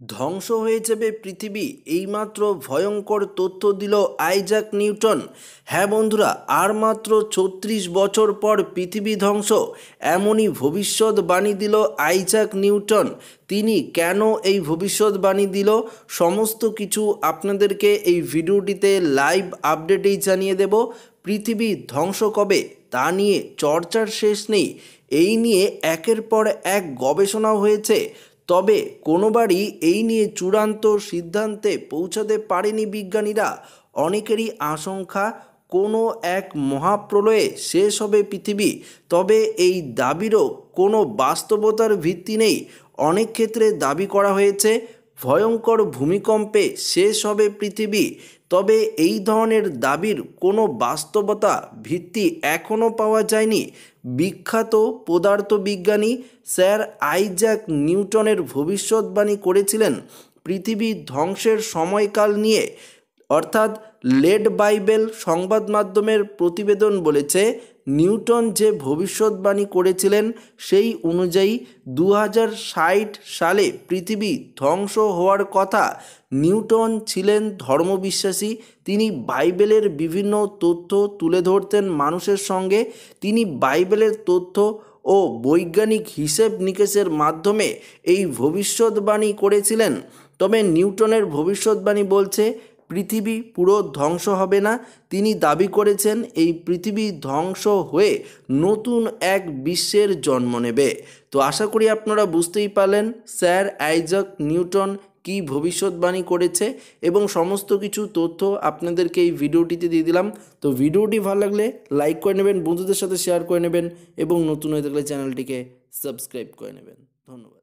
ধ্বংস হয়ে যাবে পৃথিবী, এইমাত্র ভয়ঙ্কর তথ্য দিল আইজ্যাক নিউটন। হ্যাঁ বন্ধুরা, আর মাত্র ৩৬ বছর পর পৃথিবী ধ্বংস, এমনই ভবিষ্যৎবাণী দিল আইজ্যাক নিউটন। তিনি কেন এই ভবিষ্যৎবাণী দিল, সমস্ত কিছু আপনাদেরকে এই ভিডিওটিতে লাইভ আপডেটেই জানিয়ে দেব। পৃথিবী ধ্বংস কবে তা নিয়ে চর্চার শেষ নেই। এই নিয়ে একের পর এক গবেষণা হয়েছে, তবে কোনোবারই এই নিয়ে চূড়ান্ত সিদ্ধান্তে পৌঁছাতে পারেনি বিজ্ঞানীরা। অনেকেরই আশঙ্কা কোনো এক মহাপ্রলয়ে শেষ হবে পৃথিবী, তবে এই দাবিরও কোনো বাস্তবতার ভিত্তি নেই। অনেক ক্ষেত্রে দাবি করা হয়েছে ভয়ঙ্কর ভূমিকম্পে শেষ হবে পৃথিবী, তবে এই ধরনের দাবির কোনো বাস্তবতা ভিত্তি এখনও পাওয়া যায়নি। বিখ্যাত পদার্থবিজ্ঞানী স্যার আইজ্যাক নিউটনের ভবিষ্যৎবাণী করেছিলেন পৃথিবী ধ্বংসের সময়কাল নিয়ে, অর্থাৎ লেড বাইবেল সংবাদ মাধ্যমের প্রতিবেদন বলেছে নিউটন যে ভবিষ্যৎবাণী করেছিলেন সেই অনুযায়ী 2060 সালে পৃথিবী ধ্বংস হওয়ার কথা। নিউটন ছিলেন ধর্মবিশ্বাসী, তিনি বাইবেলের বিভিন্ন তথ্য তুলে ধরতেন মানুষের সঙ্গে। তিনি বাইবেলের তথ্য ও বৈজ্ঞানিক হিসেব নিকেশের মাধ্যমে এই ভবিষ্যৎবাণী করেছিলেন। তবে নিউটনের ভবিষ্যৎবাণী বলছে পৃথিবী পুরো ধ্বংস হবে না। তিনি দাবি করেছেন এই পৃথিবী ধ্বংস হয়ে নতুন এক বিশ্বের জন্ম নেবে। তো আশা করি আপনারা বুঝতেই পারলেন স্যার আইজ্যাক নিউটন কি ভবিষ্যৎবাণী করেছে, এবং সমস্ত কিছু তথ্য আপনাদেরকে এই ভিডিওটিতে দিয়ে দিলাম। তো ভিডিওটি ভালো লাগলে লাইক করে নেবেন, বন্ধুদের সাথে শেয়ার করে নেবেন, এবং নতুন হয়ে থাকলে চ্যানেলটিকে সাবস্ক্রাইব করে নেবেন। ধন্যবাদ।